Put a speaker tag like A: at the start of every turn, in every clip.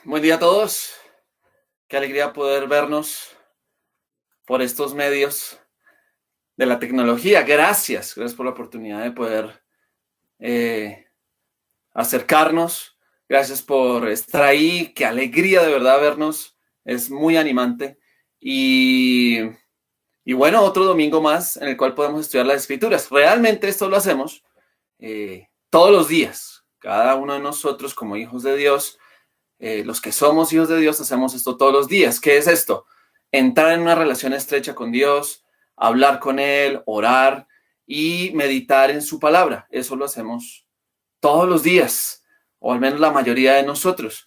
A: Buen día a todos. Qué alegría poder vernos por estos medios de la tecnología. Gracias por la oportunidad de poder eh, acercarnos. Gracias por estar ahí. Qué alegría de verdad vernos. Es muy animante. Y, y bueno, otro domingo más en el cual podemos estudiar las escrituras. Realmente esto lo hacemos todos los días. Cada uno de nosotros como hijos de Dios. Los que somos hijos de Dios hacemos esto todos los días. ¿Qué es esto? Entrar en una relación estrecha con Dios, hablar con Él, orar y meditar en su palabra. Eso lo hacemos todos los días, o al menos la mayoría de nosotros.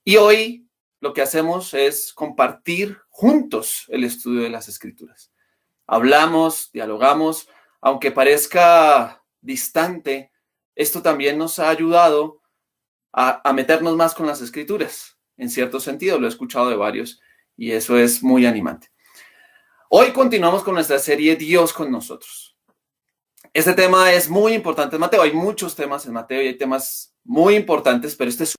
A: Y hoy lo que hacemos es compartir juntos el estudio de las Escrituras. Hablamos, dialogamos, aunque parezca distante, esto también nos ha ayudado a meternos más con las escrituras. En cierto sentido, lo he escuchado de varios y eso es muy animante. Hoy continuamos con nuestra serie Dios con nosotros. Este tema es muy importante en Mateo. Hay muchos temas en Mateo y hay temas muy importantes, pero este es...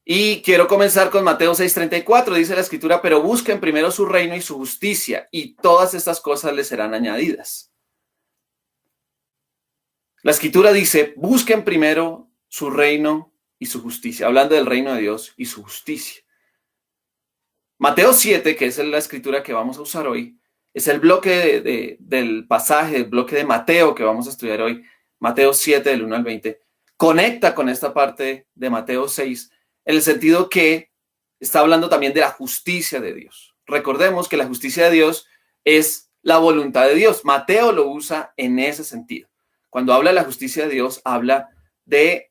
A: Y quiero comenzar con Mateo 6:34. Dice la escritura, pero busquen primero su reino y su justicia y todas estas cosas les serán añadidas. La escritura dice, busquen primero su reino y su justicia, hablando del reino de Dios y su justicia. Mateo 7, que es la escritura que vamos a usar hoy, es el bloque del pasaje, el bloque de Mateo que vamos a estudiar hoy, Mateo 7 del 1 al 20, conecta con esta parte de Mateo 6, en el sentido que está hablando también de la justicia de Dios. Recordemos que la justicia de Dios es la voluntad de Dios. Mateo lo usa en ese sentido. Cuando habla de la justicia de Dios, habla de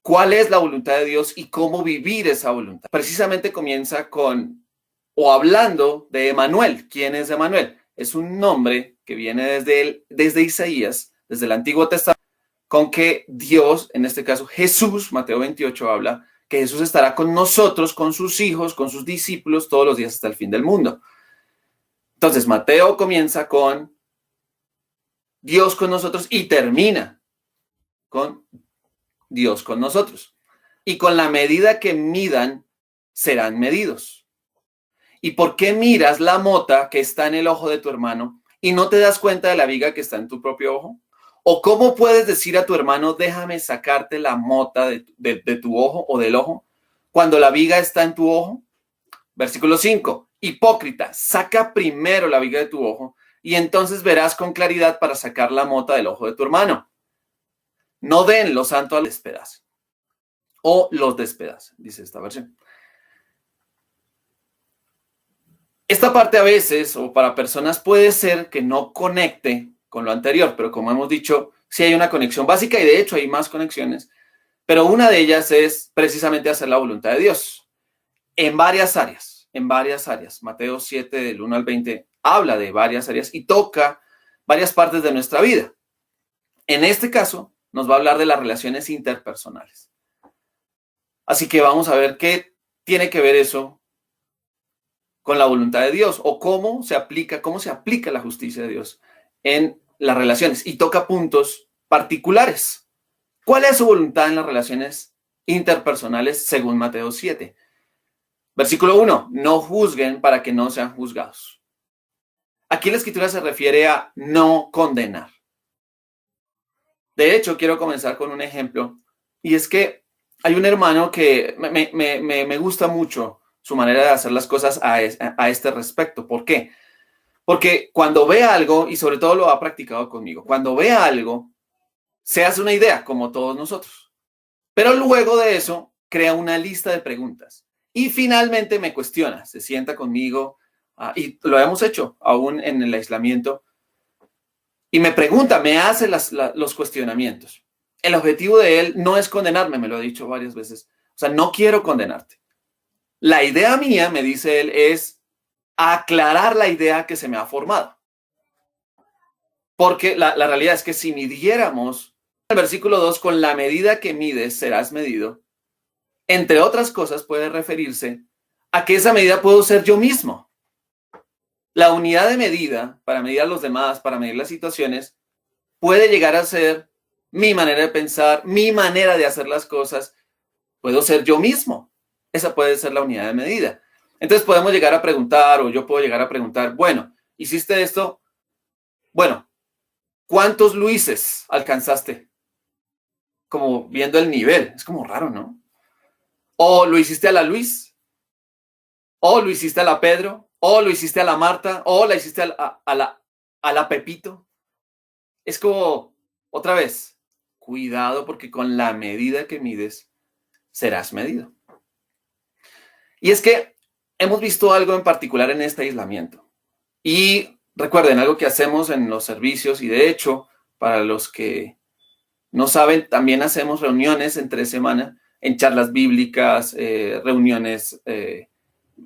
A: cuál es la voluntad de Dios y cómo vivir esa voluntad. Precisamente comienza con, o hablando de Emanuel. ¿Quién es Emanuel? Es un nombre que viene desde Isaías, desde el Antiguo Testamento, con que Dios, en este caso Jesús, Mateo 28 habla, que Jesús estará con nosotros, con sus hijos, con sus discípulos, todos los días hasta el fin del mundo. Entonces, Mateo comienza con Dios con nosotros y termina con Dios con nosotros. Y con la medida que midan, serán medidos. ¿Y por qué miras la mota que está en el ojo de tu hermano y no te das cuenta de la viga que está en tu propio ojo? ¿O cómo puedes decir a tu hermano, déjame sacarte la mota de tu ojo o del ojo, cuando la viga está en tu ojo? Versículo 5. Hipócrita, saca primero la viga de tu ojo y entonces verás con claridad para sacar la mota del ojo de tu hermano. No den lo santo al despedazo. O los despedazan, dice esta versión. Esta parte a veces, o para personas, puede ser que no conecte con lo anterior, pero como hemos dicho, sí hay una conexión básica y de hecho hay más conexiones, pero una de ellas es precisamente hacer la voluntad de Dios en varias áreas, en varias áreas. Mateo 7, del 1 al 20, habla de varias áreas y toca varias partes de nuestra vida. En este caso, nos va a hablar de las relaciones interpersonales. Así que vamos a ver qué tiene que ver eso con la voluntad de Dios o cómo se aplica la justicia de Dios en las relaciones y toca puntos particulares. ¿Cuál es su voluntad en las relaciones interpersonales según Mateo 7? Versículo 1, no juzguen para que no sean juzgados. Aquí la escritura se refiere a no condenar. De hecho, quiero comenzar con un ejemplo y es que hay un hermano que me gusta mucho su manera de hacer las cosas a este respecto. ¿Por qué? Porque cuando ve algo, y sobre todo lo ha practicado conmigo, cuando ve algo, se hace una idea, como todos nosotros. Pero luego de eso, crea una lista de preguntas. Y finalmente me cuestiona, se sienta conmigo, y lo hemos hecho aún en el aislamiento, y me pregunta, me hace los cuestionamientos. El objetivo de él no es condenarme, me lo ha dicho varias veces. O sea, no quiero condenarte. La idea mía, me dice él, es aclarar la idea que se me ha formado. Porque la realidad es que si midiéramos, el versículo 2, con la medida que mides serás medido, entre otras cosas puede referirse a que esa medida puedo ser yo mismo. La unidad de medida para medir a los demás, para medir las situaciones, puede llegar a ser mi manera de pensar, mi manera de hacer las cosas. Puedo ser yo mismo. Esa puede ser la unidad de medida. Entonces podemos llegar a preguntar, o yo puedo llegar a preguntar, bueno, ¿hiciste esto? Bueno, ¿cuántos Luises alcanzaste? Como viendo el nivel. Es como raro, ¿no? O lo hiciste a la Luis, o lo hiciste a la Pedro, o lo hiciste a la Marta, o la hiciste a la Pepito. Es como, otra vez, cuidado porque con la medida que mides, serás medido. Y es que hemos visto algo en particular en este aislamiento. Y recuerden, algo que hacemos en los servicios, y de hecho, para los que no saben, también hacemos reuniones entre semana, en charlas bíblicas, reuniones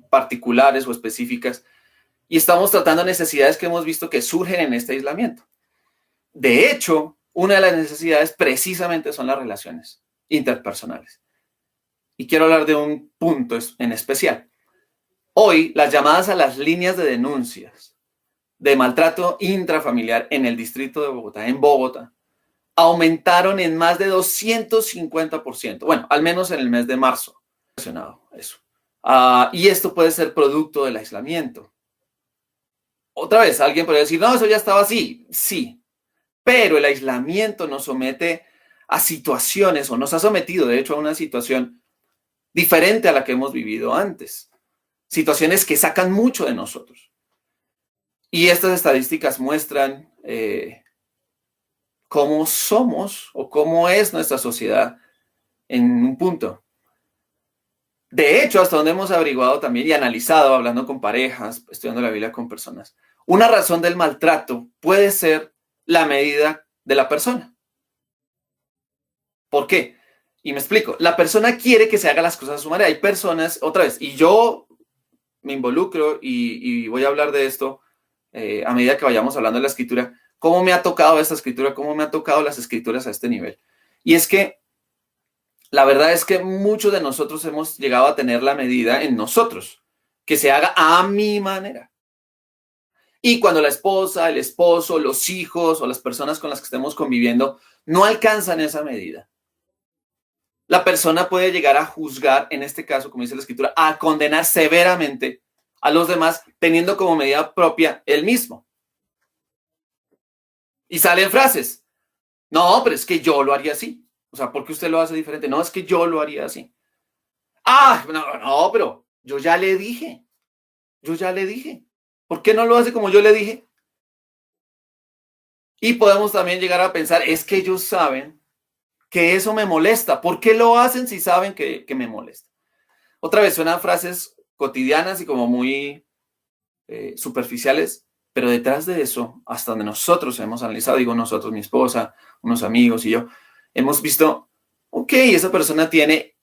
A: particulares o específicas, y estamos tratando necesidades que hemos visto que surgen en este aislamiento. De hecho, una de las necesidades precisamente son las relaciones interpersonales. Y quiero hablar de un punto en especial. Hoy, las llamadas a las líneas de denuncias de maltrato intrafamiliar en el distrito de Bogotá, en Bogotá, aumentaron en más de 250%. Bueno, al menos en el mes de marzo. Eso. Y esto puede ser producto del aislamiento. Otra vez, alguien podría decir, no, eso ya estaba así. Sí, pero el aislamiento nos somete a situaciones, o nos ha sometido, de hecho, a una situación diferente a la que hemos vivido antes. Situaciones que sacan mucho de nosotros. Y estas estadísticas muestran cómo somos o cómo es nuestra sociedad en un punto. De hecho, hasta donde hemos averiguado también y analizado, hablando con parejas, estudiando la Biblia con personas, una razón del maltrato puede ser la medida de la persona. ¿Por qué? Y me explico. La persona quiere que se haga las cosas a su manera. Hay personas, otra vez, y yo me involucro y voy a hablar de esto a medida que vayamos hablando de la escritura, cómo me ha tocado esta escritura, cómo me ha tocado las escrituras a este nivel. Y es que la verdad es que muchos de nosotros hemos llegado a tener la medida en nosotros, que se haga a mi manera. Y cuando la esposa, el esposo, los hijos o las personas con las que estemos conviviendo no alcanzan esa medida, la persona puede llegar a juzgar, en este caso, como dice la escritura, a condenar severamente a los demás, teniendo como medida propia él mismo. Y salen frases. No, pero es que yo lo haría así. O sea, ¿por qué usted lo hace diferente? No, es que yo lo haría así. Ah, no, pero yo ya le dije. Yo ya le dije. ¿Por qué no lo hace como yo le dije? Y podemos también llegar a pensar, es que ellos saben que eso me molesta. ¿Por qué lo hacen si saben que me molesta? Otra vez, suenan frases cotidianas y como muy superficiales, pero detrás de eso, hasta donde nosotros hemos analizado, digo nosotros, mi esposa, unos amigos y yo, hemos visto, ok, esa persona tiene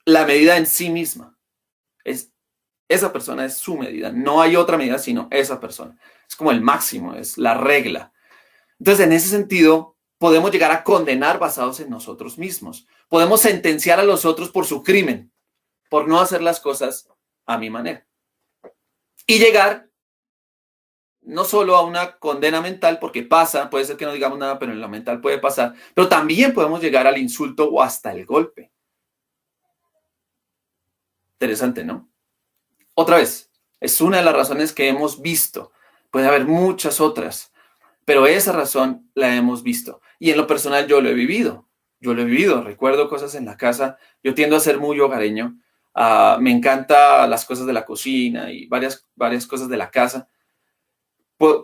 A: la medida en sí misma. Esa persona es su medida. No hay otra medida sino esa persona. Es como el máximo, es la regla. Entonces, en ese sentido, podemos llegar a condenar basados en nosotros mismos. Podemos sentenciar a los otros por su crimen, por no hacer las cosas a mi manera. Y llegar no solo a una condena mental, porque pasa, puede ser que no digamos nada, pero en la mental puede pasar, pero también podemos llegar al insulto o hasta el golpe. Interesante, ¿no? Otra vez, es una de las razones que hemos visto. Puede haber muchas otras, pero esa razón la hemos visto. Y en lo personal yo lo he vivido. Yo lo he vivido. Recuerdo cosas en la casa. Yo tiendo a ser muy hogareño. Me encantan las cosas de la cocina y varias cosas de la casa. Pues,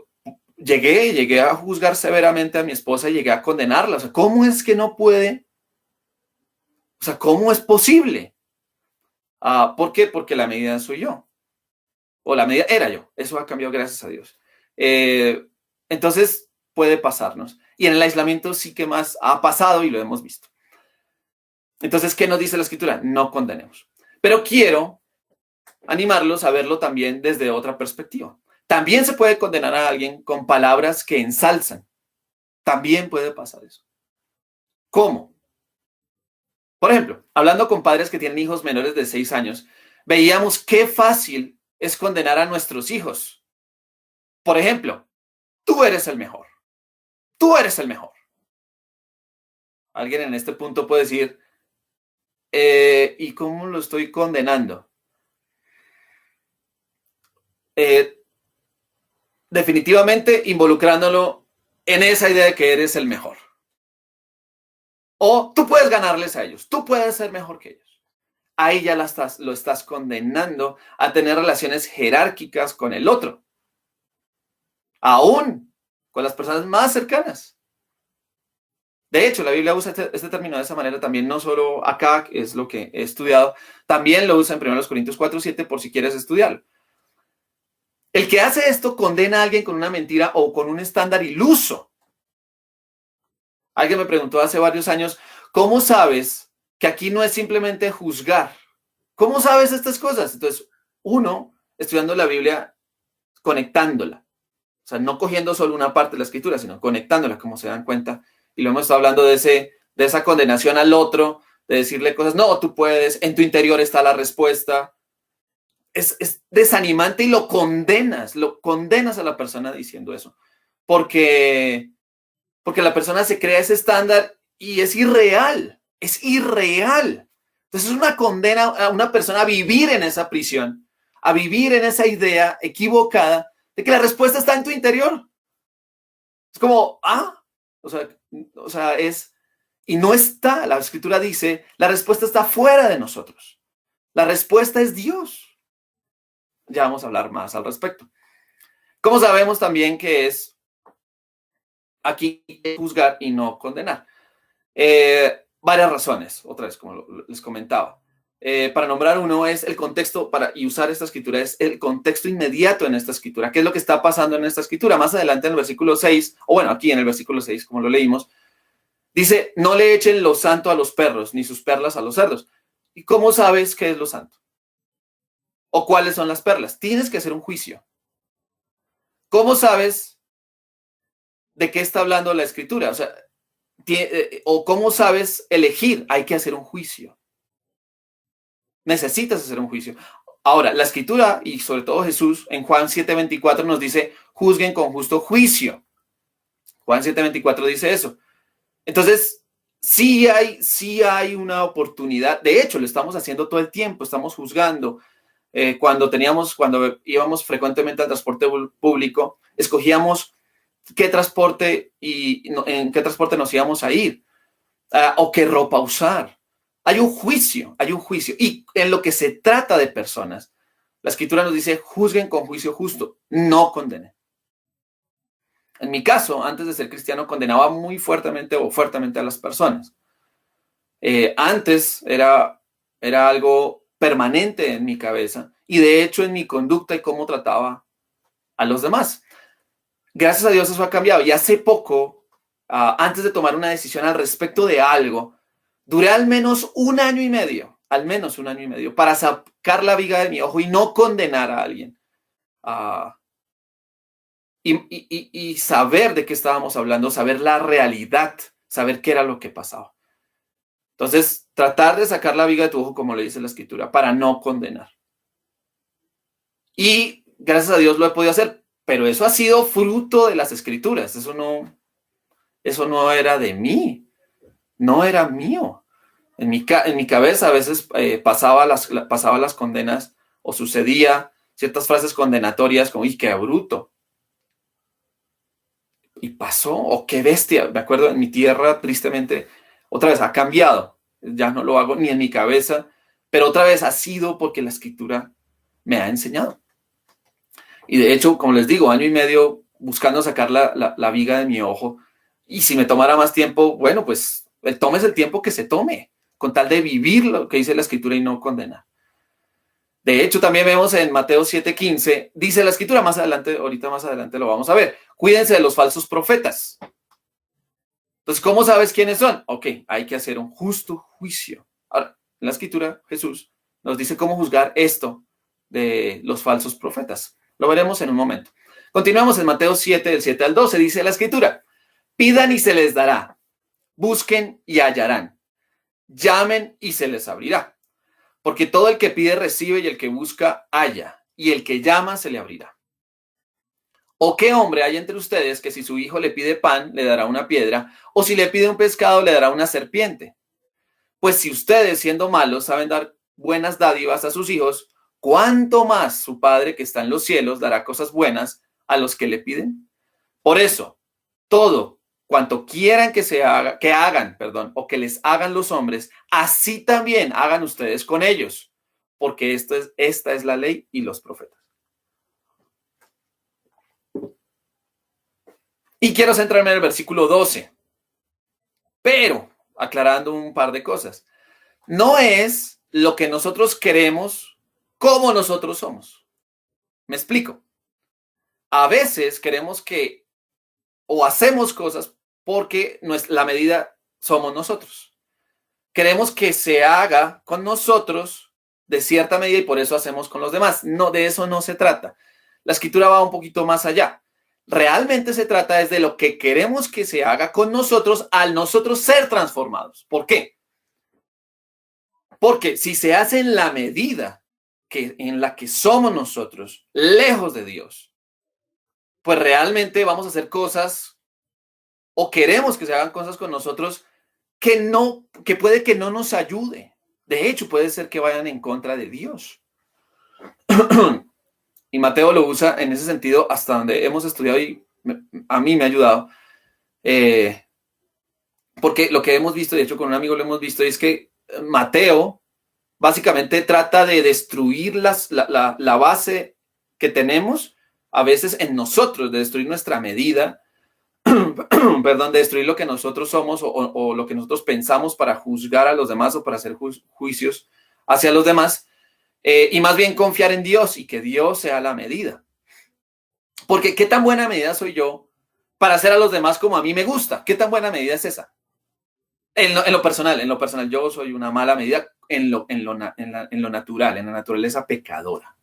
A: llegué a juzgar severamente a mi esposa y llegué a condenarla. O sea, ¿cómo es que no puede? O sea, ¿cómo es posible? ¿Por qué? Porque la medida soy yo. O la medida era yo. Eso ha cambiado gracias a Dios. Entonces puede pasarnos. Y en el aislamiento sí que más ha pasado y lo hemos visto. Entonces, ¿qué nos dice la escritura? No condenemos. Pero quiero animarlos a verlo también desde otra perspectiva. También se puede condenar a alguien con palabras que ensalzan. También puede pasar eso. ¿Cómo? Por ejemplo, hablando con padres que tienen hijos menores de 6 años, veíamos qué fácil es condenar a nuestros hijos. Por ejemplo, tú eres el mejor. Tú eres el mejor. Alguien en este punto puede decir, ¿Y cómo lo estoy condenando? Definitivamente involucrándolo en esa idea de que eres el mejor. O tú puedes ganarles a ellos, tú puedes ser mejor que ellos. Ahí ya lo estás condenando a tener relaciones jerárquicas con el otro, aún con las personas más cercanas. De hecho, la Biblia usa este término de esa manera también, no solo acá, que es lo que he estudiado, también lo usa en 1 Corintios 4:7 por si quieres estudiarlo. El que hace esto condena a alguien con una mentira o con un estándar iluso. Alguien me preguntó hace varios años, ¿cómo sabes que aquí no es simplemente juzgar? ¿Cómo sabes estas cosas? Entonces, uno, estudiando la Biblia, conectándola. O sea, no cogiendo solo una parte de la escritura, sino conectándola, como se dan cuenta. Y lo hemos estado hablando de esa condenación al otro, de decirle cosas, no, tú puedes, en tu interior está la respuesta. Es desanimante y lo condenas a la persona diciendo eso. Porque la persona se crea ese estándar y es irreal, es irreal. Entonces es una condena a una persona a vivir en esa prisión, a vivir en esa idea equivocada de que la respuesta está en tu interior. Es como, o sea, y no está, la escritura dice, la respuesta está fuera de nosotros. La respuesta es Dios. Ya vamos a hablar más al respecto. ¿Cómo sabemos también que es aquí juzgar y no condenar? Varias razones, otra vez, como les comentaba. Para nombrar uno es el contexto, y usar esta escritura, es el contexto inmediato en esta escritura. ¿Qué es lo que está pasando en esta escritura? Más adelante en el versículo 6, o bueno, aquí en el versículo 6, como lo leímos, dice, no le echen lo santo a los perros, ni sus perlas a los cerdos. ¿Y cómo sabes qué es lo santo? ¿O cuáles son las perlas? Tienes que hacer un juicio. ¿Cómo sabes de qué está hablando la escritura? O cómo sabes elegir, hay que hacer un juicio. Necesitas hacer un juicio. Ahora, la escritura y sobre todo Jesús en Juan 7:24 nos dice, juzguen con justo juicio. Juan 7:24 dice eso. Entonces, sí hay una oportunidad. De hecho, lo estamos haciendo todo el tiempo, estamos juzgando. Cuando íbamos frecuentemente al transporte público, escogíamos qué transporte en qué transporte nos íbamos a ir o qué ropa usar. Hay un juicio. Y en lo que se trata de personas, la escritura nos dice, juzguen con juicio justo, no condenen. En mi caso, antes de ser cristiano, condenaba muy fuertemente a las personas. Antes era algo permanente en mi cabeza y de hecho en mi conducta y cómo trataba a los demás. Gracias a Dios eso ha cambiado y hace poco, antes de tomar una decisión al respecto de algo, duré al menos un año y medio para sacar la viga de mi ojo y no condenar a alguien. Y saber de qué estábamos hablando, saber la realidad, saber qué era lo que pasaba. Entonces, tratar de sacar la viga de tu ojo, como le dice la escritura, para no condenar. Y gracias a Dios lo he podido hacer, pero eso ha sido fruto de las escrituras. Eso no era de mí, no era mío. En mi cabeza a veces pasaba las condenas o sucedía ciertas frases condenatorias como, ¡y qué bruto! Y pasó, o qué bestia. Me acuerdo en mi tierra, tristemente, otra vez ha cambiado. Ya no lo hago ni en mi cabeza, pero otra vez ha sido porque la escritura me ha enseñado. Y de hecho, como les digo, año y medio buscando sacar la viga de mi ojo. Y si me tomara más tiempo, bueno, pues tomes el tiempo que se tome, con tal de vivir lo que dice la escritura y no condenar. De hecho, también vemos en Mateo 7:15, dice la escritura, ahorita más adelante lo vamos a ver, cuídense de los falsos profetas. Entonces, ¿cómo sabes quiénes son? Ok, hay que hacer un justo juicio. Ahora, en la escritura, Jesús nos dice cómo juzgar esto de los falsos profetas. Lo veremos en un momento. Continuamos en Mateo 7, del 7 al 12, dice la escritura, pidan y se les dará, busquen y hallarán, llamen y se les abrirá. Porque todo el que pide recibe y el que busca halla, y el que llama se le abrirá. ¿O qué hombre hay entre ustedes que si su hijo le pide pan, le dará una piedra, o si le pide un pescado, le dará una serpiente? Pues si ustedes, siendo malos, saben dar buenas dádivas a sus hijos, ¿cuánto más su Padre que está en los cielos dará cosas buenas a los que le piden? Por eso, todo cuanto quieran que se haga, que hagan, perdón, o que les hagan los hombres, así también hagan ustedes con ellos, porque esta es la ley y los profetas. Y quiero centrarme en el versículo 12, pero aclarando un par de cosas. No es lo que nosotros queremos como nosotros somos. Me explico. A veces queremos que o hacemos cosas porque la medida somos nosotros. Queremos que se haga con nosotros de cierta medida y por eso hacemos con los demás. No, de eso no se trata. La escritura va un poquito más allá. Realmente se trata es de lo que queremos que se haga con nosotros al nosotros ser transformados. ¿Por qué? Porque si se hace en la medida en la que somos nosotros, lejos de Dios, pues realmente vamos a hacer cosas o queremos que se hagan cosas con nosotros que puede que no nos ayude. De hecho, puede ser que vayan en contra de Dios. Y Mateo lo usa en ese sentido hasta donde hemos estudiado y a mí me ha ayudado. Porque lo que hemos visto, de hecho con un amigo lo hemos visto, es que Mateo básicamente trata de destruir la base que tenemos a veces en nosotros, de destruir nuestra medida, perdón, de destruir lo que nosotros somos o lo que nosotros pensamos para juzgar a los demás o para hacer juicios hacia los demás, y más bien confiar en Dios y que Dios sea la medida. Porque ¿qué tan buena medida soy yo para hacer a los demás como a mí me gusta? ¿Qué tan buena medida es esa? En lo personal, yo soy una mala medida en lo natural, en la naturaleza pecadora.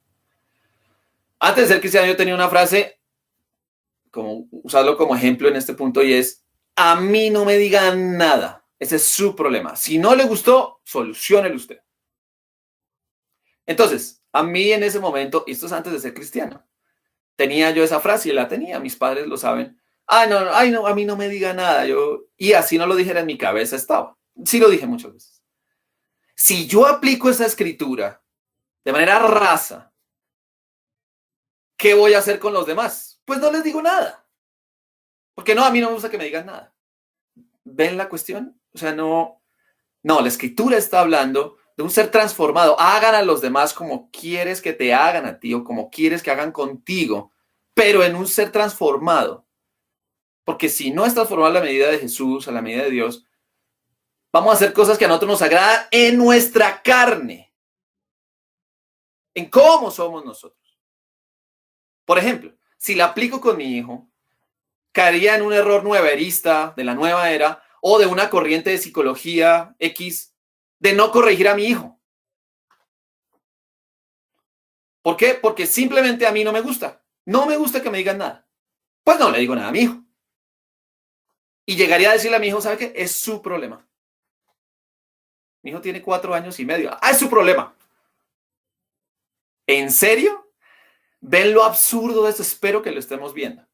A: Antes de ser cristiano yo tenía una frase, como usarlo como ejemplo en este punto, y es: a mí no me digan nada. Ese es su problema. Si no le gustó, soluciónelo usted. Entonces, a mí en ese momento, y esto es antes de ser cristiano, tenía yo esa frase y la tenía, mis padres lo saben. Ay, no, a mí no me diga nada. Y así no lo dijera en mi cabeza estaba. Sí lo dije muchas veces. Si yo aplico esa escritura de manera rasa, ¿qué voy a hacer con los demás? Pues no les digo nada. Porque no, a mí no me gusta que me digan nada. ¿Ven la cuestión? O sea, no, la escritura está hablando de un ser transformado. Hagan a los demás como quieres que te hagan a ti o como quieres que hagan contigo, pero en un ser transformado. Porque si no es transformado a la medida de Jesús, a la medida de Dios, vamos a hacer cosas que a nosotros nos agradan en nuestra carne, en cómo somos nosotros. Por ejemplo, si la aplico con mi hijo, caería en un error nueverista de la nueva era o de una corriente de psicología X de no corregir a mi hijo. ¿Por qué? Porque simplemente a mí no me gusta. No me gusta que me digan nada. Pues no le digo nada a mi hijo. Y llegaría a decirle a mi hijo, ¿sabe qué? Es su problema. Mi hijo tiene 4 años y medio. Es su problema. ¿En serio? ¿Ven lo absurdo de esto? Espero que lo estemos viendo.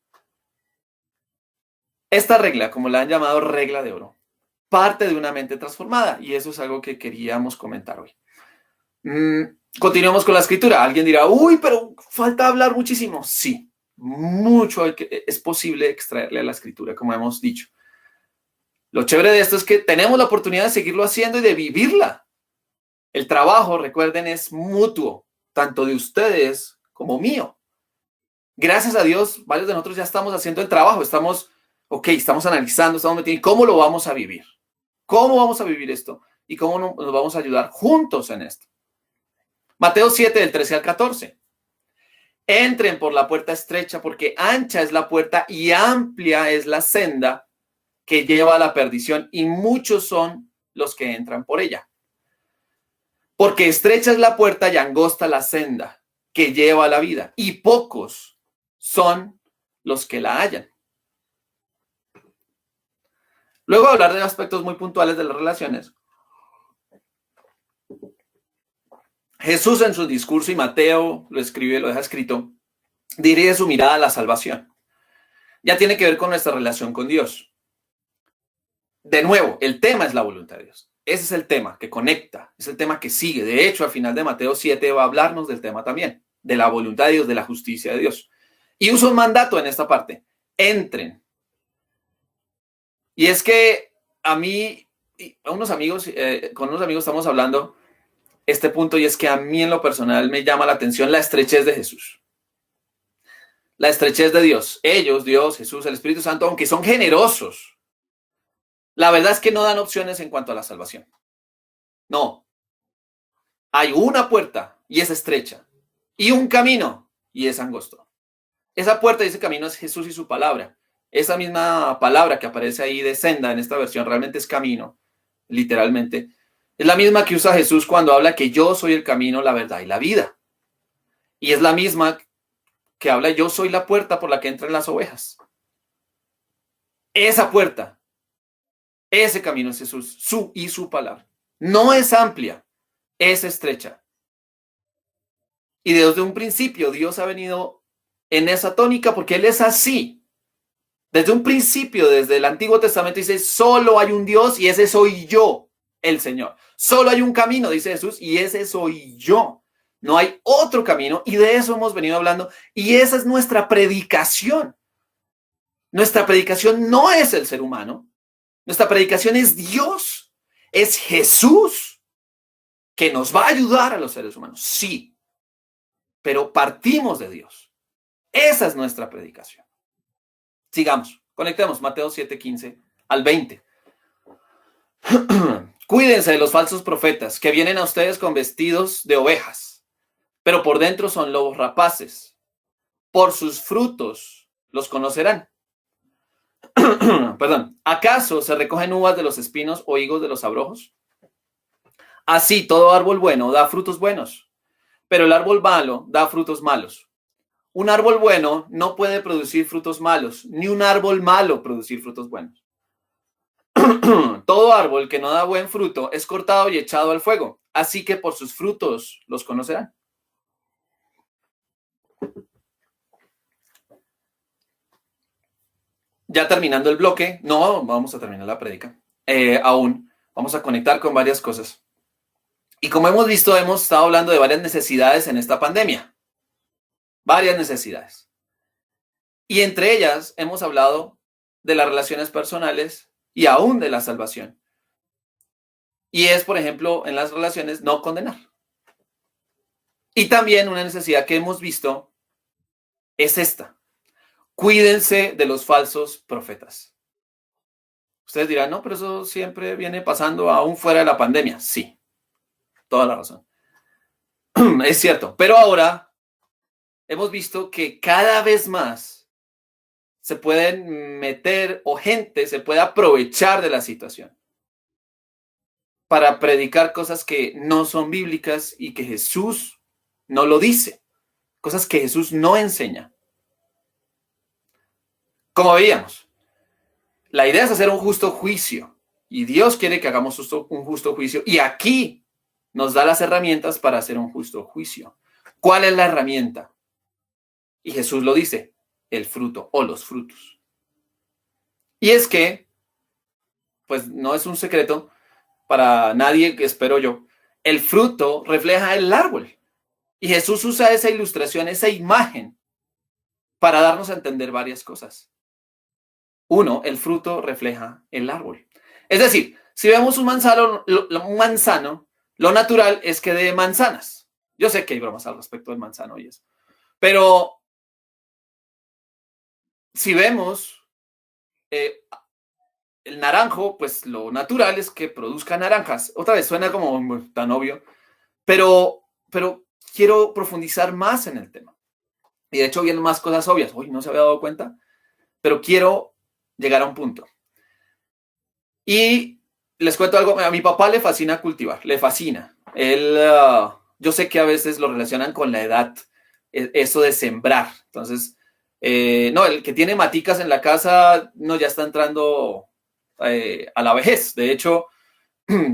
A: Esta regla, como la han llamado regla de oro, parte de una mente transformada, y eso es algo que queríamos comentar hoy. Continuemos con la escritura. Alguien dirá, uy, pero falta hablar muchísimo. Sí, mucho es posible extraerle a la escritura, como hemos dicho. Lo chévere de esto es que tenemos la oportunidad de seguirlo haciendo y de vivirla. El trabajo, recuerden, es mutuo, tanto de ustedes como mío. Gracias a Dios, varios de nosotros ya estamos haciendo el trabajo, estamos analizando, estamos metiendo, ¿cómo lo vamos a vivir? ¿Cómo vamos a vivir esto? ¿Y cómo nos vamos a ayudar juntos en esto? Mateo 7, del 13 al 14. Entren por la puerta estrecha, porque ancha es la puerta y amplia es la senda que lleva a la perdición, y muchos son los que entran por ella. Porque estrecha es la puerta y angosta la senda que lleva a la vida, y pocos son los que la hallan. Luego de hablar de aspectos muy puntuales de las relaciones, Jesús en su discurso, y Mateo lo escribe, lo deja escrito, dirige su mirada a la salvación. Ya tiene que ver con nuestra relación con Dios. De nuevo, el tema es la voluntad de Dios. Ese es el tema que conecta, es el tema que sigue. De hecho, al final de Mateo 7 va a hablarnos del tema también, de la voluntad de Dios, de la justicia de Dios. Y usa un mandato en esta parte: entren. Y es que a mí, a unos amigos, con unos amigos estamos hablando este punto, y es que a mí en lo personal me llama la atención la estrechez de Jesús. La estrechez de Dios. Ellos, Dios, Jesús, el Espíritu Santo, aunque son generosos, la verdad es que no dan opciones en cuanto a la salvación. No. Hay una puerta y es estrecha, y un camino y es angosto. Esa puerta y ese camino es Jesús y su palabra. Esa misma palabra que aparece ahí de senda en esta versión realmente es camino, literalmente. Es la misma que usa Jesús cuando habla que yo soy el camino, la verdad y la vida. Y es la misma que habla: yo soy la puerta por la que entran las ovejas. Esa puerta, ese camino es Jesús, su palabra. No es amplia, es estrecha. Y desde un principio Dios ha venido en esa tónica porque Él es así. Desde un principio, desde el Antiguo Testamento, dice: solo hay un Dios y ese soy yo, el Señor. Solo hay un camino, dice Jesús, y ese soy yo. No hay otro camino, y de eso hemos venido hablando, y esa es nuestra predicación. Nuestra predicación no es el ser humano, nuestra predicación es Dios, es Jesús, que nos va a ayudar a los seres humanos, sí, pero partimos de Dios. Esa es nuestra predicación. Sigamos, conectemos Mateo 7:15 al 20. Cuídense de los falsos profetas que vienen a ustedes con vestidos de ovejas, pero por dentro son lobos rapaces. Por sus frutos los conocerán. Perdón. ¿Acaso se recogen uvas de los espinos o higos de los abrojos? Así todo árbol bueno da frutos buenos, pero el árbol malo da frutos malos. Un árbol bueno no puede producir frutos malos, ni un árbol malo producir frutos buenos. Todo árbol que no da buen fruto es cortado y echado al fuego, así que por sus frutos los conocerán. Ya terminando el bloque, no vamos a terminar la prédica, aún vamos a conectar con varias cosas. Y como hemos visto, hemos estado hablando de varias necesidades en esta pandemia, varias necesidades. Y entre ellas hemos hablado de las relaciones personales y aún de la salvación. Y es, por ejemplo, en las relaciones no condenar. Y también una necesidad que hemos visto es esta: cuídense de los falsos profetas. Ustedes dirán: no, pero eso siempre viene pasando aún fuera de la pandemia. Sí, toda la razón. Es cierto, pero ahora hemos visto que cada vez más se pueden meter, o gente se puede aprovechar de la situación para predicar cosas que no son bíblicas y que Jesús no lo dice, cosas que Jesús no enseña. Como veíamos, la idea es hacer un justo juicio, y Dios quiere que hagamos un justo juicio, y aquí nos da las herramientas para hacer un justo juicio. ¿Cuál es la herramienta? Y Jesús lo dice: el fruto o los frutos. Y es que, pues no es un secreto para nadie, espero yo, el fruto refleja el árbol. Y Jesús usa esa ilustración, esa imagen, para darnos a entender varias cosas. Uno, el fruto refleja el árbol. Es decir, si vemos un manzano, lo natural es que dé manzanas. Yo sé que hay bromas al respecto del manzano y eso. Pero si vemos el naranjo, pues lo natural es que produzca naranjas. Otra vez, suena como tan obvio, pero quiero profundizar más en el tema. Y de hecho vienen más cosas obvias. Uy, no se había dado cuenta, pero quiero llegar a un punto. Y les cuento algo: a mi papá le fascina cultivar, le fascina. Él, yo sé que a veces lo relacionan con la edad, eso de sembrar. Entonces, no, el que tiene maticas en la casa, no, ya está entrando a la vejez. De hecho,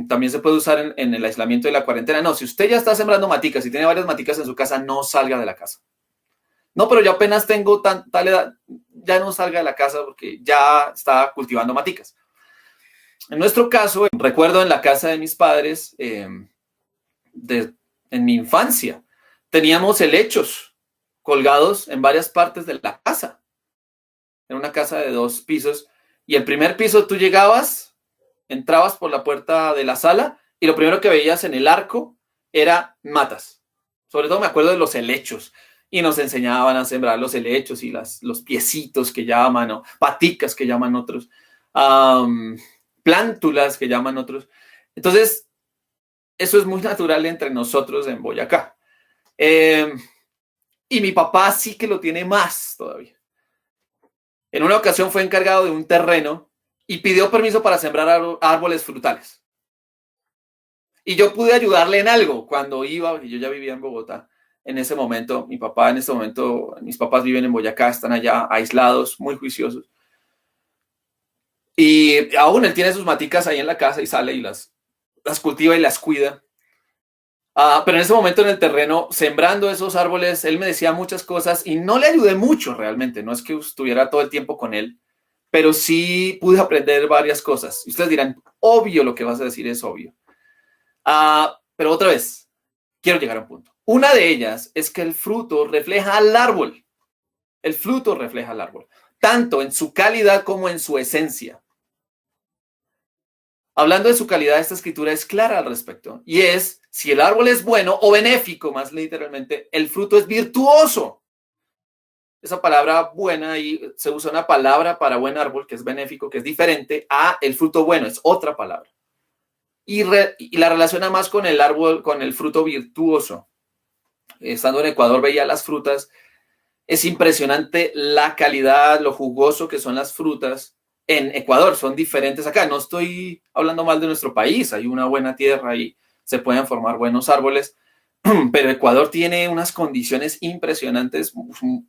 A: también se puede usar en el aislamiento de la cuarentena. No, si usted ya está sembrando maticas y tiene varias maticas en su casa, no salga de la casa. No, pero yo apenas tengo tal edad, ya no salga de la casa porque ya está cultivando maticas. En nuestro caso, recuerdo en la casa de mis padres, en mi infancia, teníamos helechos colgados en varias partes de la casa. Era una casa de 2 pisos y el primer piso tú llegabas, entrabas por la puerta de la sala y lo primero que veías en el arco era matas. Sobre todo me acuerdo de los helechos y nos enseñaban a sembrar los helechos y los piecitos que llaman, o paticas que llaman otros, plántulas que llaman otros. Entonces, eso es muy natural entre nosotros en Boyacá. Y mi papá sí que lo tiene más todavía. En una ocasión fue encargado de un terreno y pidió permiso para sembrar árboles frutales. Y yo pude ayudarle en algo cuando iba, y yo ya vivía en Bogotá. En ese momento, mis papás viven en Boyacá, están allá aislados, muy juiciosos. Y aún él tiene sus maticas ahí en la casa y sale y las cultiva y las cuida. Pero en ese momento en el terreno, sembrando esos árboles, él me decía muchas cosas y no le ayudé mucho realmente. No es que estuviera todo el tiempo con él, pero sí pude aprender varias cosas. Y ustedes dirán, obvio lo que vas a decir es obvio. Pero otra vez, quiero llegar a un punto. Una de ellas es que el fruto refleja al árbol. El fruto refleja al árbol, tanto en su calidad como en su esencia. Hablando de su calidad, esta escritura es clara al respecto. Y es, si el árbol es bueno o benéfico, más literalmente, el fruto es virtuoso. Esa palabra buena, y se usa una palabra para buen árbol, que es benéfico, que es diferente a el fruto bueno, es otra palabra. Y la relaciona más con el árbol, con el fruto virtuoso. Estando en Ecuador veía las frutas. Es impresionante la calidad, lo jugoso que son las frutas en Ecuador. Son diferentes acá. No estoy hablando mal de nuestro país. Hay una buena tierra y se pueden formar buenos árboles. Pero Ecuador tiene unas condiciones impresionantes,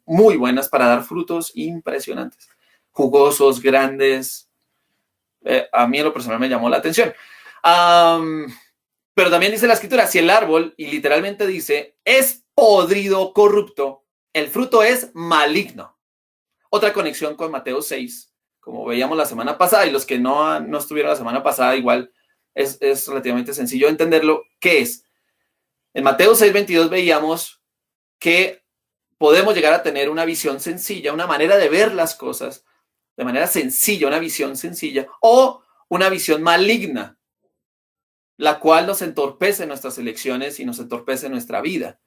A: muy buenas para dar frutos impresionantes. Jugosos, grandes. A mí en lo personal me llamó la atención. Pero también dice la escritura, si el árbol, y literalmente dice, es podrido, corrupto, el fruto es maligno. Otra conexión con Mateo 6, como veíamos la semana pasada, y los que no estuvieron la semana pasada, igual es relativamente sencillo entenderlo. ¿Qué es? En Mateo 6:22 veíamos que podemos llegar a tener una visión sencilla, una manera de ver las cosas de manera sencilla, una visión sencilla, o una visión maligna, la cual nos entorpece nuestras elecciones y nos entorpece nuestra vida.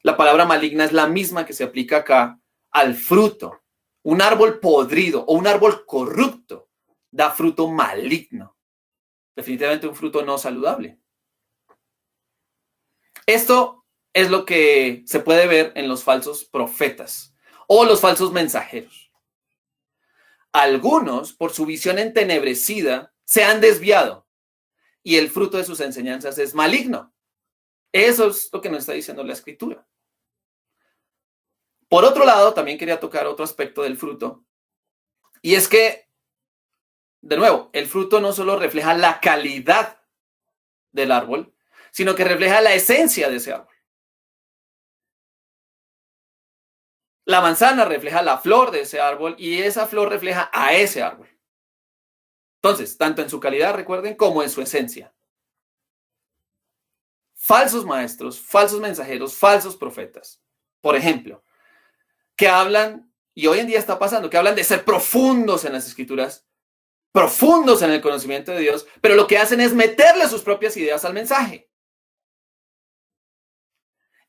A: La palabra maligna es la misma que se aplica acá al fruto. Un árbol podrido o un árbol corrupto da fruto maligno. Definitivamente un fruto no saludable. Esto es lo que se puede ver en los falsos profetas o los falsos mensajeros. Algunos, por su visión entenebrecida, se han desviado y el fruto de sus enseñanzas es maligno. Eso es lo que nos está diciendo la escritura. Por otro lado, también quería tocar otro aspecto del fruto, y es que, de nuevo, el fruto no solo refleja la calidad del árbol, sino que refleja la esencia de ese árbol. La manzana refleja la flor de ese árbol y esa flor refleja a ese árbol. Entonces, tanto en su calidad, recuerden, como en su esencia. Falsos maestros, falsos mensajeros, falsos profetas, por ejemplo, que hablan, y hoy en día está pasando, que hablan de ser profundos en las escrituras, profundos en el conocimiento de Dios, pero lo que hacen es meterle sus propias ideas al mensaje.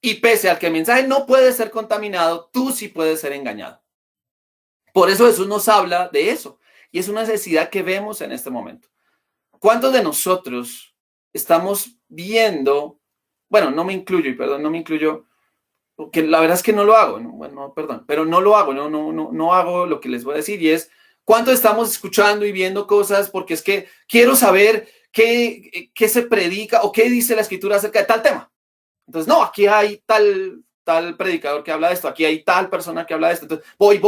A: Y pese al que el mensaje no puede ser contaminado, tú sí puedes ser engañado. Por eso Jesús nos habla de eso. Y es una necesidad que vemos en este momento. ¿Cuántos de nosotros estamos viendo, bueno, no me incluyo, porque la verdad es que no lo hago, pero no lo hago, no hago lo que les voy a decir, y es, ¿cuánto estamos escuchando y viendo cosas porque es que quiero saber qué se predica o qué dice la escritura acerca de tal tema? Entonces, no, aquí hay tal predicador que habla de esto, aquí hay tal persona que habla de esto, entonces voy.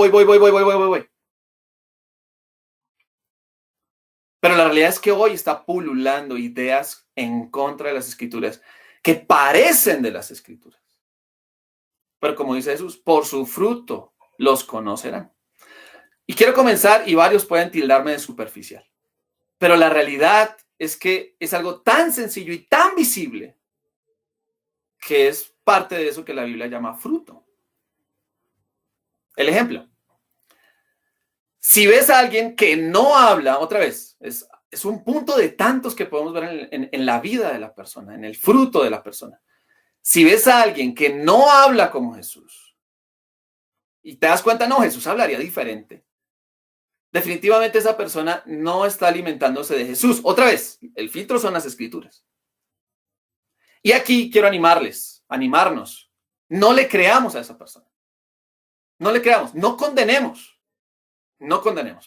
A: Pero la realidad es que hoy está pululando ideas en contra de las escrituras que parecen de las escrituras. Pero como dice Jesús, por su fruto los conocerán. Y quiero comenzar, y varios pueden tildarme de superficial. Pero la realidad es que es algo tan sencillo y tan visible que es parte de eso que la Biblia llama fruto. El ejemplo. Si ves a alguien que no habla, otra vez, es un punto de tantos que podemos ver en la vida de la persona, en el fruto de la persona. Si ves a alguien que no habla como Jesús y te das cuenta, no, Jesús hablaría diferente. Definitivamente esa persona no está alimentándose de Jesús. Otra vez, el filtro son las escrituras. Y aquí quiero animarnos. No le creamos a esa persona. No le creamos, no condenemos,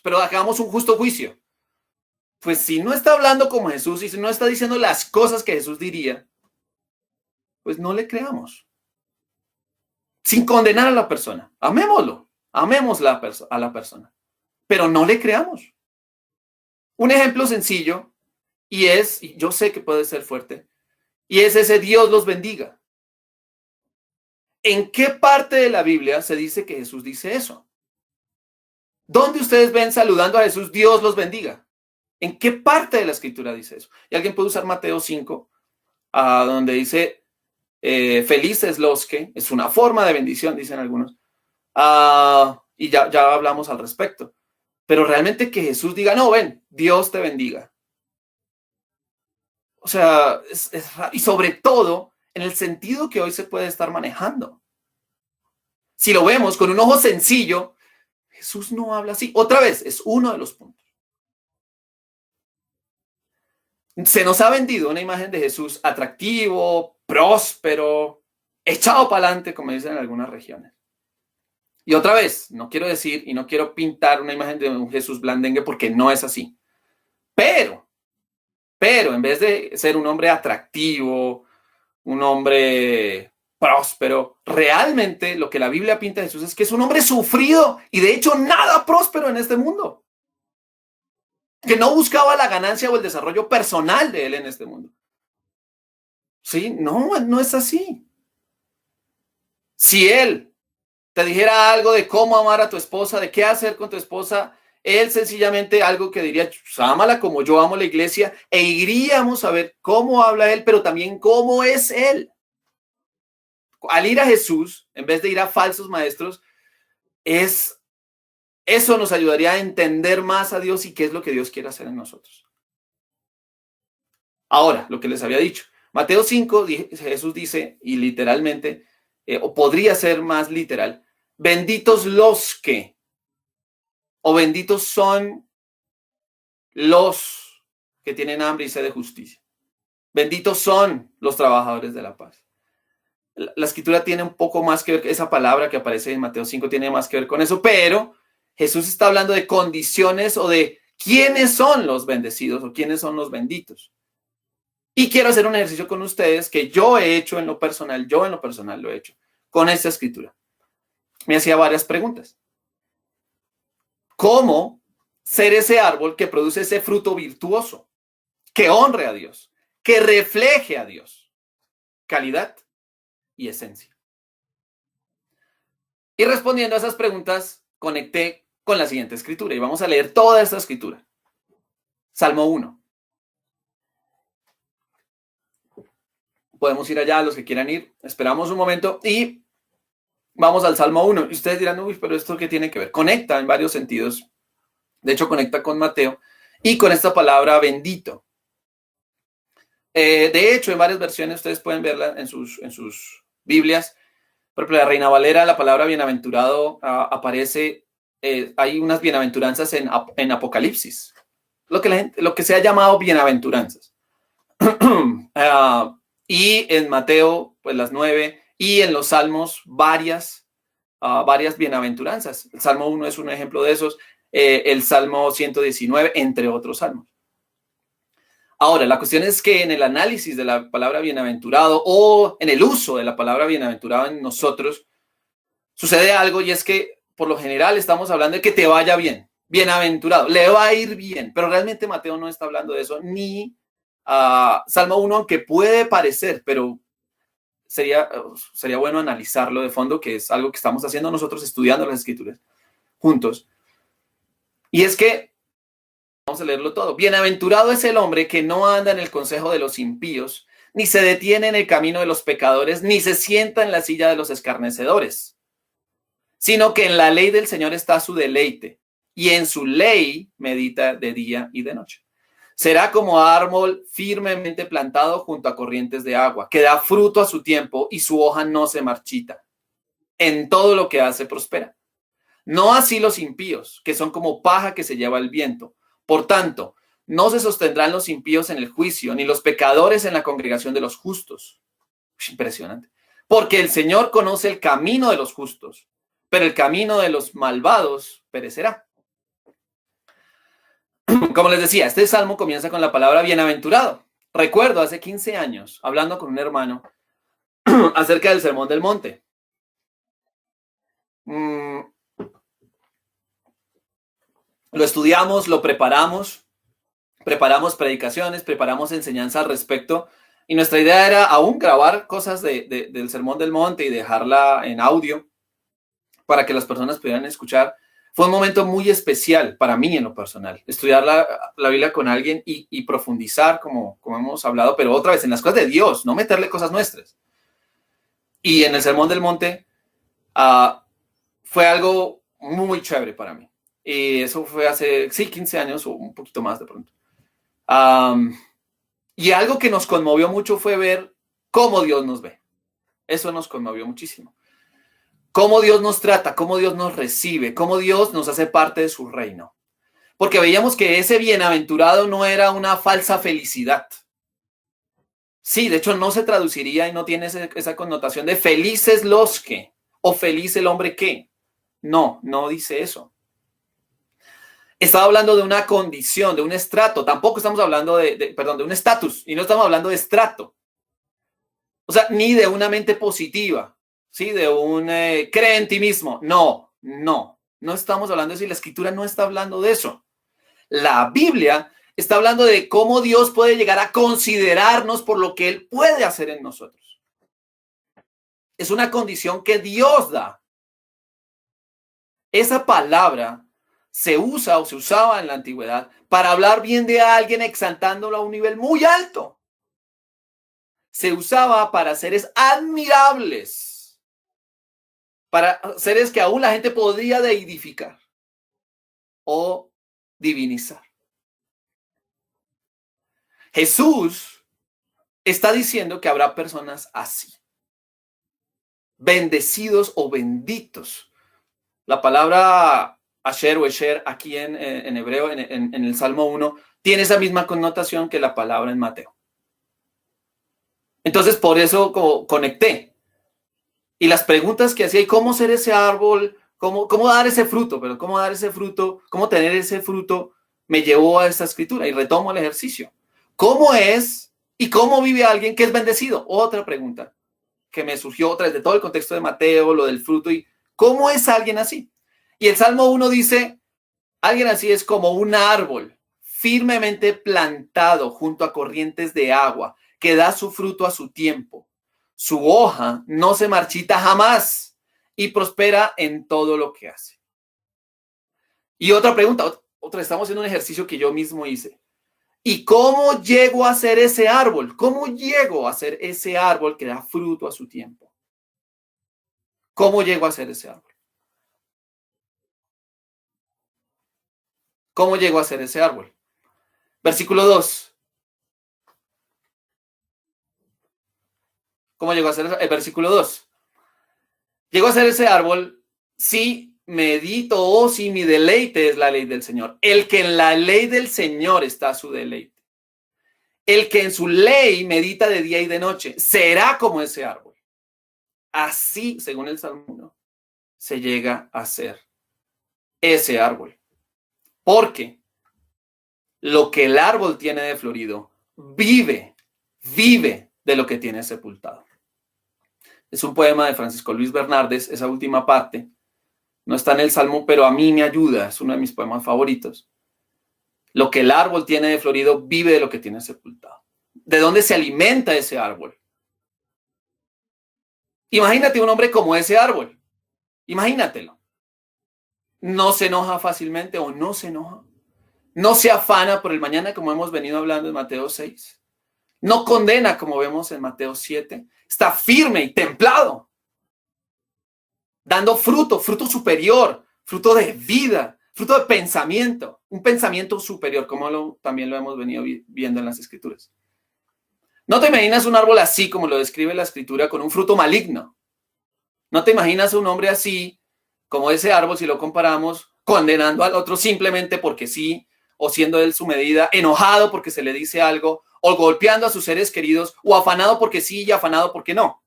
A: pero hagamos un justo juicio. Pues si no está hablando como Jesús y si no está diciendo las cosas que Jesús diría, pues no le creamos. Sin condenar a la persona. Amémoslo. Amemos a la persona. Pero no le creamos. Un ejemplo sencillo, y yo sé que puede ser fuerte, y es ese Dios los bendiga. ¿En qué parte de la Biblia se dice que Jesús dice eso? ¿Dónde ustedes ven saludando a Jesús, Dios los bendiga? ¿En qué parte de la escritura dice eso? Y alguien puede usar Mateo 5, donde dice, felices los que, es una forma de bendición, dicen algunos. Y ya hablamos al respecto. Pero realmente que Jesús diga, no, ven, Dios te bendiga. O sea, y sobre todo en el sentido que hoy se puede estar manejando. Si lo vemos con un ojo sencillo, Jesús no habla así. Otra vez, es uno de los puntos. Se nos ha vendido una imagen de Jesús atractivo, próspero, echado para adelante, como dicen en algunas regiones. Y otra vez, no quiero decir y no quiero pintar una imagen de un Jesús blandengue porque no es así. Pero en vez de ser un hombre atractivo, un hombre próspero, realmente lo que la Biblia pinta de Jesús es que es un hombre sufrido y de hecho nada próspero en este mundo. Que no buscaba la ganancia o el desarrollo personal de él en este mundo. Sí, no es así. Si él te dijera algo de cómo amar a tu esposa, de qué hacer con tu esposa, él sencillamente algo que diría, pues, ámala como yo amo la iglesia, e iríamos a ver cómo habla él, pero también cómo es él. Al ir a Jesús, en vez de ir a falsos maestros, eso nos ayudaría a entender más a Dios y qué es lo que Dios quiere hacer en nosotros. Ahora, lo que les había dicho. Mateo 5, Jesús dice, y literalmente, o podría ser más literal, benditos los que, o benditos son los que tienen hambre y sed de justicia. Benditos son los trabajadores de la paz. La escritura tiene un poco más que ver, esa palabra que aparece en Mateo 5 tiene más que ver con eso, pero Jesús está hablando de condiciones o de quiénes son los bendecidos o quiénes son los benditos. Y quiero hacer un ejercicio con ustedes que yo he hecho en lo personal, lo he hecho con esta escritura. Me hacía varias preguntas. ¿Cómo ser ese árbol que produce ese fruto virtuoso, que honre a Dios, que refleje a Dios? Calidad y esencia. Y respondiendo a esas preguntas, conecté con la siguiente escritura y vamos a leer toda esta escritura. Salmo 1. Podemos ir allá, los que quieran ir. Esperamos un momento y vamos al Salmo 1. Y ustedes dirán, uy, pero ¿esto qué tiene que ver? Conecta en varios sentidos. De hecho, conecta con Mateo y con esta palabra bendito. De hecho, en varias versiones ustedes pueden verla en sus Biblias. Por ejemplo, la Reina Valera, la palabra bienaventurado aparece, hay unas bienaventuranzas en Apocalipsis, lo que se ha llamado bienaventuranzas. Y en Mateo, pues las 9, y en los Salmos varias bienaventuranzas. El Salmo 1 es un ejemplo de esos, el Salmo 119, entre otros salmos. Ahora, la cuestión es que en el análisis de la palabra bienaventurado o en el uso de la palabra bienaventurado en nosotros, sucede algo y es que por lo general estamos hablando de que te vaya bien, bienaventurado, le va a ir bien, pero realmente Mateo no está hablando de eso, ni Salmo 1, aunque puede parecer, pero sería bueno analizarlo de fondo, que es algo que estamos haciendo nosotros estudiando las escrituras juntos. Y es que Vamos a leerlo todo. Bienaventurado es el hombre que no anda en el consejo de los impíos, ni se detiene en el camino de los pecadores, ni se sienta en la silla de los escarnecedores, sino que en la ley del Señor está su deleite, y en su ley medita de día y de noche. Será como árbol firmemente plantado junto a corrientes de agua, que da fruto a su tiempo y su hoja no se marchita. En todo lo que hace prospera. No así los impíos, que son como paja que se lleva el viento. Por tanto, no se sostendrán los impíos en el juicio, ni los pecadores en la congregación de los justos. Impresionante. Porque el Señor conoce el camino de los justos, pero el camino de los malvados perecerá. Como les decía, este salmo comienza con la palabra bienaventurado. Recuerdo hace 15 años, hablando con un hermano acerca del Sermón del Monte. Lo estudiamos, lo preparamos predicaciones, preparamos enseñanza al respecto. Y nuestra idea era aún grabar cosas del Sermón del Monte y dejarla en audio para que las personas pudieran escuchar. Fue un momento muy especial para mí en lo personal, estudiar la Biblia con alguien y profundizar, como hemos hablado, pero otra vez en las cosas de Dios, no meterle cosas nuestras. Y en el Sermón del Monte fue algo muy chévere para mí. Y eso fue hace, 15 años o un poquito más de pronto. Y algo que nos conmovió mucho fue ver cómo Dios nos ve. Eso nos conmovió muchísimo. Cómo Dios nos trata, cómo Dios nos recibe, cómo Dios nos hace parte de su reino. Porque veíamos que ese bienaventurado no era una falsa felicidad. Sí, de hecho no se traduciría y no tiene esa connotación de felices los que, o feliz el hombre que. No dice eso. Estaba hablando de una condición, de un estrato. Tampoco estamos hablando de un estatus. Y no estamos hablando de estrato. O sea, ni de una mente positiva. ¿Sí? De un cree en ti mismo. No estamos hablando de eso y la escritura no está hablando de eso. La Biblia está hablando de cómo Dios puede llegar a considerarnos por lo que Él puede hacer en nosotros. Es una condición que Dios da. Esa palabra se usa o se usaba en la antigüedad para hablar bien de alguien exaltándolo a un nivel muy alto. Se usaba para seres admirables, para seres que aún la gente podría deidificar o divinizar. Jesús está diciendo que habrá personas así, bendecidos o benditos. La palabra Asher o Esher aquí en hebreo, en el Salmo 1, tiene esa misma connotación que la palabra en Mateo. Entonces, por eso conecté. Y las preguntas que hacía, ¿y cómo ser ese árbol? ¿Cómo dar ese fruto? Pero ¿cómo dar ese fruto? ¿Cómo tener ese fruto? Me llevó a esta escritura y retomo el ejercicio. ¿Cómo es y cómo vive alguien que es bendecido? Otra pregunta que me surgió otra vez de todo el contexto de Mateo, lo del fruto y ¿cómo es alguien así? Y el Salmo 1 dice, alguien así es como un árbol firmemente plantado junto a corrientes de agua, que da su fruto a su tiempo. Su hoja no se marchita jamás y prospera en todo lo que hace. Y otra pregunta, estamos haciendo un ejercicio que yo mismo hice. ¿Y cómo llego a ser ese árbol? ¿Cómo llego a ser ese árbol que da fruto a su tiempo? ¿Cómo llego a ser ese árbol? ¿Cómo llego a ser ese árbol? Versículo 2. ¿Cómo llegó a ser el versículo 2? Llegó a ser ese árbol si medito o si mi deleite es la ley del Señor. El que en la ley del Señor está su deleite. El que en su ley medita de día y de noche será como ese árbol. Así, según el Salmo 1, se llega a ser ese árbol. Porque lo que el árbol tiene de florido vive de lo que tiene sepultado. Es un poema de Francisco Luis Bernardes, esa última parte. No está en el Salmo, pero a mí me ayuda. Es uno de mis poemas favoritos. Lo que el árbol tiene de florido vive de lo que tiene sepultado. ¿De dónde se alimenta ese árbol? Imagínate un hombre como ese árbol. Imagínatelo. No se enoja fácilmente o no se enoja. No se afana por el mañana, como hemos venido hablando en Mateo 6. No condena, como vemos en Mateo 7. Está firme y templado, dando fruto, fruto superior, fruto de vida, fruto de pensamiento, un pensamiento superior, como también lo hemos venido viendo en las Escrituras. No te imaginas un árbol así, como lo describe la Escritura, con un fruto maligno. No te imaginas un hombre así, como ese árbol, si lo comparamos, condenando al otro simplemente porque sí, o siendo él su medida, enojado porque se le dice algo, o golpeando a sus seres queridos, o afanado porque sí y afanado porque no.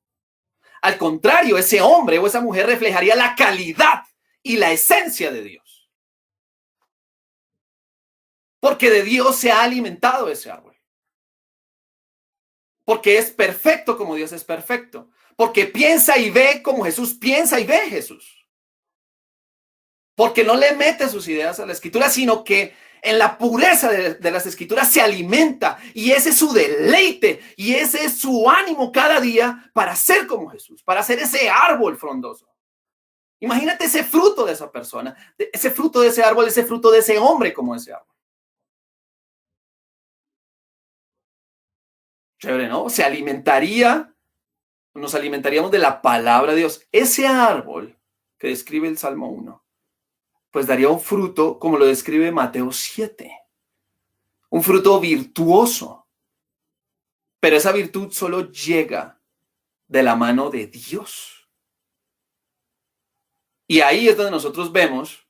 A: Al contrario, ese hombre o esa mujer reflejaría la calidad y la esencia de Dios. Porque de Dios se ha alimentado ese árbol. Porque es perfecto como Dios es perfecto. Porque piensa y ve como Jesús piensa y ve Jesús. Porque no le mete sus ideas a la Escritura, sino que en la pureza de las Escrituras se alimenta, y ese es su deleite y ese es su ánimo cada día para ser como Jesús, para ser ese árbol frondoso. Imagínate ese fruto de esa persona, ese fruto de ese árbol, ese fruto de ese hombre como ese árbol. Chévere, ¿no? Nos alimentaríamos de la palabra de Dios. Ese árbol que describe el Salmo 1, pues daría un fruto como lo describe Mateo 7. Un fruto virtuoso. Pero esa virtud solo llega de la mano de Dios. Y ahí es donde nosotros vemos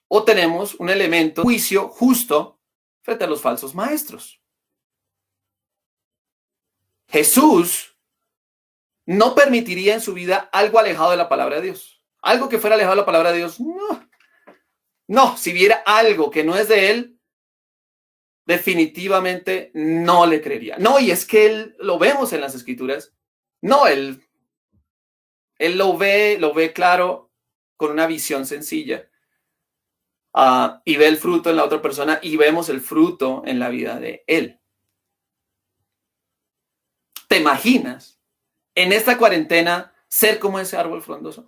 A: o tenemos un elemento de juicio justo frente a los falsos maestros. Jesús no permitiría en su vida algo alejado de la palabra de Dios. Algo que fuera alejado de la palabra de Dios, no. No, si viera algo que no es de él, definitivamente no le creería. No, y es que él lo vemos en las Escrituras. No, él lo ve claro con una visión sencilla. Y ve el fruto en la otra persona y vemos el fruto en la vida de él. ¿Te imaginas en esta cuarentena ser como ese árbol frondoso?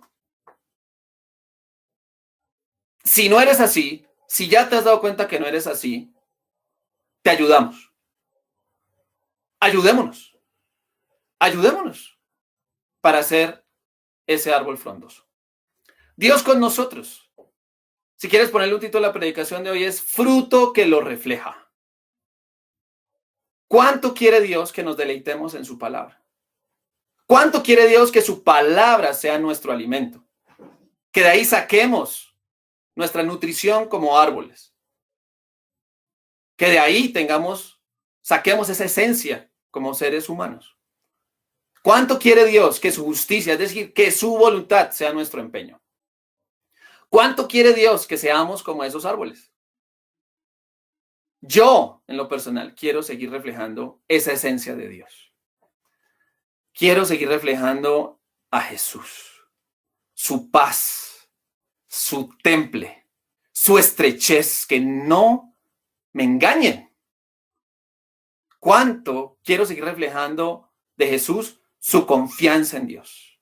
A: Si no eres así, si ya te has dado cuenta que no eres así, te ayudamos. Ayudémonos. Ayudémonos para ser ese árbol frondoso. Dios con nosotros. Si quieres ponerle un título a la predicación de hoy, es fruto que lo refleja. ¿Cuánto quiere Dios que nos deleitemos en su palabra? ¿Cuánto quiere Dios que su palabra sea nuestro alimento? Que de ahí saquemos nuestra nutrición como árboles. Que de ahí saquemos esa esencia como seres humanos. ¿Cuánto quiere Dios que su justicia, es decir, que su voluntad sea nuestro empeño? ¿Cuánto quiere Dios que seamos como esos árboles? Yo, en lo personal, quiero seguir reflejando esa esencia de Dios. Quiero seguir reflejando a Jesús, su paz, su temple, su estrechez, que no me engañen. ¿Cuánto quiero seguir reflejando de Jesús su confianza en Dios?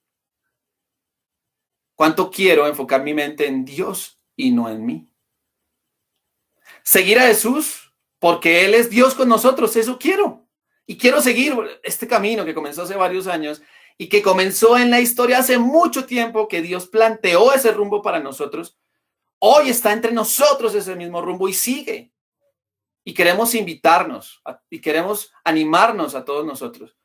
A: ¿Cuánto quiero enfocar mi mente en Dios y no en mí? Seguir a Jesús porque Él es Dios con nosotros, eso quiero. Y quiero seguir este camino que comenzó hace varios años y que comenzó en la historia hace mucho tiempo, que Dios planteó ese rumbo para nosotros. Hoy está entre nosotros ese mismo rumbo y sigue. Y queremos invitarnos y queremos animarnos a todos nosotros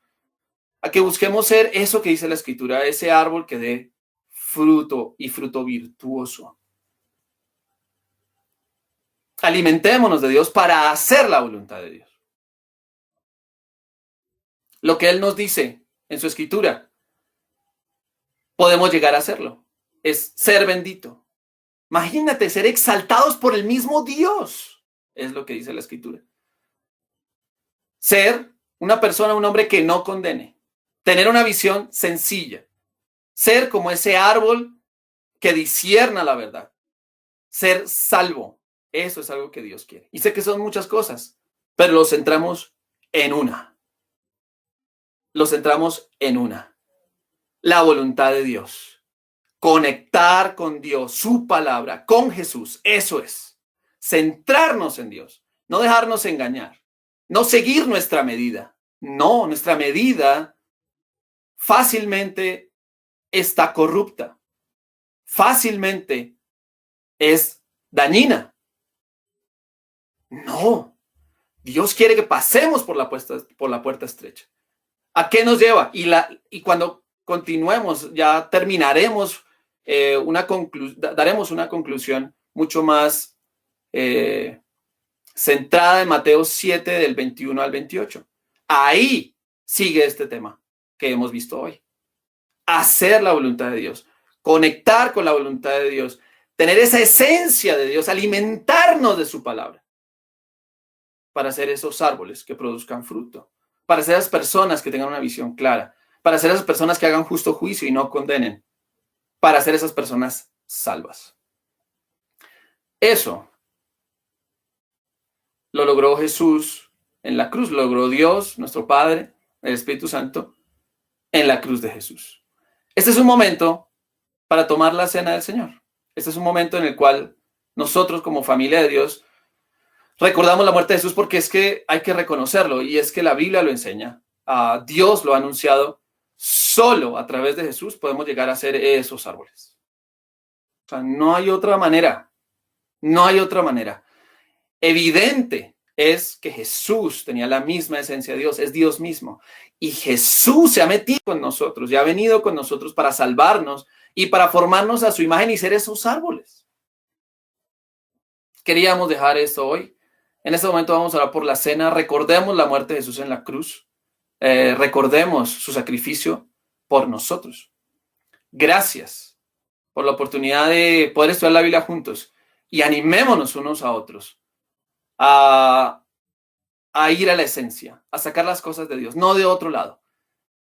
A: a que busquemos ser eso que dice la Escritura, ese árbol que dé fruto y fruto virtuoso. Alimentémonos de Dios para hacer la voluntad de Dios. Lo que Él nos dice en su Escritura, podemos llegar a hacerlo. Es ser bendito. Imagínate, ser exaltados por el mismo Dios. Es lo que dice la Escritura. Ser una persona, un hombre que no condene. Tener una visión sencilla. Ser como ese árbol que discierna la verdad. Ser salvo. Eso es algo que Dios quiere. Y sé que son muchas cosas, pero lo centramos en una. Lo centramos en una. La voluntad de Dios. Conectar con Dios, su palabra, con Jesús. Eso es. centrarnos en Dios, no dejarnos engañar, no seguir nuestra medida. No, nuestra medida fácilmente está corrupta, fácilmente es dañina. No, Dios quiere que pasemos por la puerta estrecha. ¿A qué nos lleva? Y cuando continuemos, ya terminaremos, daremos una conclusión mucho más centrada en Mateo 7, del 21 al 28. Ahí sigue este tema que hemos visto hoy. Hacer la voluntad de Dios, conectar con la voluntad de Dios, tener esa esencia de Dios, alimentarnos de su palabra para ser esos árboles que produzcan fruto, para ser esas personas que tengan una visión clara, para ser esas personas que hagan justo juicio y no condenen, para ser esas personas salvas. Eso lo logró Jesús en la cruz, lo logró Dios, nuestro Padre, el Espíritu Santo, en la cruz de Jesús. Este es un momento para tomar la cena del Señor. Este es un momento en el cual nosotros como familia de Dios recordamos la muerte de Jesús, porque es que hay que reconocerlo y es que la Biblia lo enseña. Dios lo ha anunciado. Solo a través de Jesús podemos llegar a ser esos árboles. O sea, no hay otra manera. No hay otra manera. Evidente es que Jesús tenía la misma esencia de Dios, es Dios mismo. Y Jesús se ha metido con nosotros y ha venido con nosotros para salvarnos y para formarnos a su imagen y ser esos árboles. Queríamos dejar esto hoy. En este momento vamos a orar por la cena. Recordemos la muerte de Jesús en la cruz. Recordemos su sacrificio por nosotros. Gracias por la oportunidad de poder estudiar la Biblia juntos y animémonos unos a otros a ir a la esencia, a sacar las cosas de Dios, no de otro lado,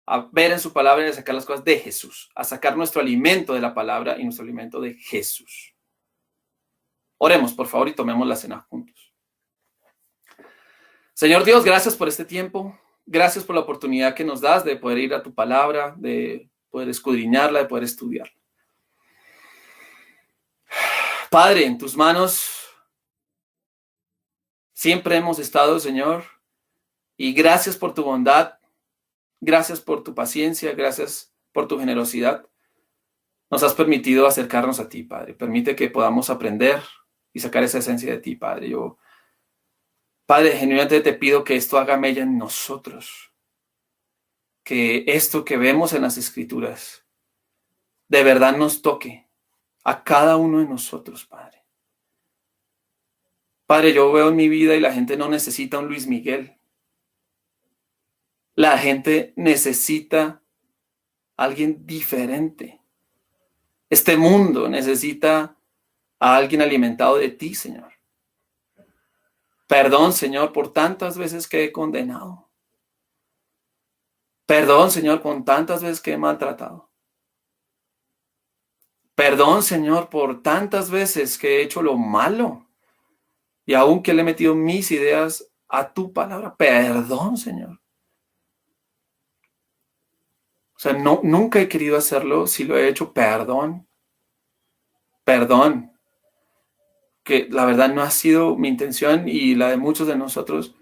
A: a ver en su palabra y a sacar las cosas de Jesús, a sacar nuestro alimento de la palabra y nuestro alimento de Jesús. Oremos, por favor, y tomemos la cena juntos. Señor Dios, gracias por este tiempo. Gracias por la oportunidad que nos das de poder ir a tu palabra, de poder escudriñarla, de poder estudiarla. Padre, en tus manos siempre hemos estado, Señor, y gracias por tu bondad, gracias por tu paciencia, gracias por tu generosidad. Nos has permitido acercarnos a ti, Padre. Permite que podamos aprender y sacar esa esencia de ti, Padre. Padre, genuinamente te pido que esto haga mella en nosotros, que esto que vemos en las Escrituras de verdad nos toque a cada uno de nosotros, Padre. Padre, yo veo en mi vida y la gente no necesita un Luis Miguel. La gente necesita a alguien diferente. Este mundo necesita a alguien alimentado de ti, Señor. Perdón, Señor, por tantas veces que he condenado. Perdón, Señor, por tantas veces que he maltratado. Perdón, Señor, por tantas veces que he hecho lo malo. Y aún que le he metido mis ideas a tu palabra. Perdón, Señor. O sea, nunca he querido hacerlo. Si lo he hecho, perdón. Perdón. Que la verdad no ha sido mi intención y la de muchos de nosotros.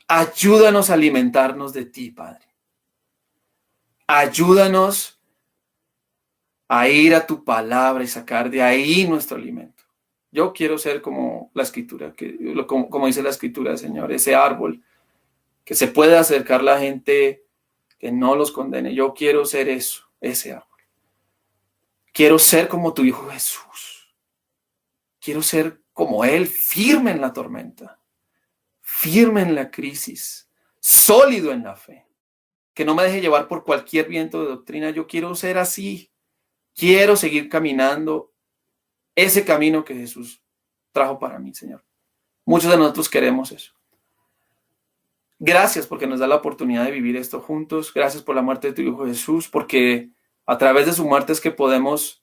A: Ayúdanos a alimentarnos de ti, Padre. Ayúdanos a ir a tu palabra y sacar de ahí nuestro alimento. Yo quiero ser como la Escritura, como dice la Escritura, Señor, ese árbol que se puede acercar la gente, que no los condene. Yo quiero ser eso, ese árbol. Quiero ser como tu Hijo Jesús. Quiero ser como Él, firme en la tormenta, firme en la crisis, sólido en la fe, que no me deje llevar por cualquier viento de doctrina. Yo quiero ser así. Quiero seguir caminando ese camino que Jesús trajo para mí, Señor. Muchos de nosotros queremos eso. Gracias porque nos da la oportunidad de vivir esto juntos. Gracias por la muerte de tu Hijo Jesús, porque a través de su muerte es que podemos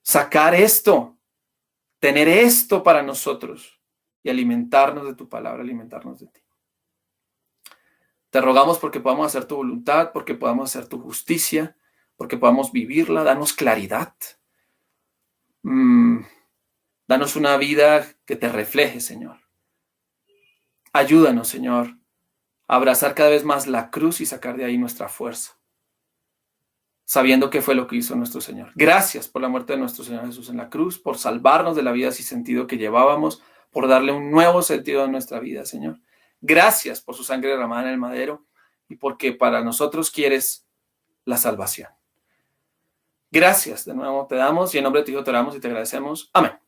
A: sacar esto, tener esto para nosotros y alimentarnos de tu palabra, alimentarnos de ti. Te rogamos porque podamos hacer tu voluntad, porque podamos hacer tu justicia, porque podamos vivirla. Danos claridad. Danos una vida que te refleje, Señor. Ayúdanos, Señor, a abrazar cada vez más la cruz y sacar de ahí nuestra fuerza, sabiendo que fue lo que hizo nuestro Señor. Gracias por la muerte de nuestro Señor Jesús en la cruz, por salvarnos de la vida sin sentido que llevábamos, por darle un nuevo sentido a nuestra vida, Señor. Gracias por su sangre derramada en el madero y porque para nosotros quieres la salvación. Gracias de nuevo te damos y en nombre de tu Hijo te oramos y te agradecemos. Amén.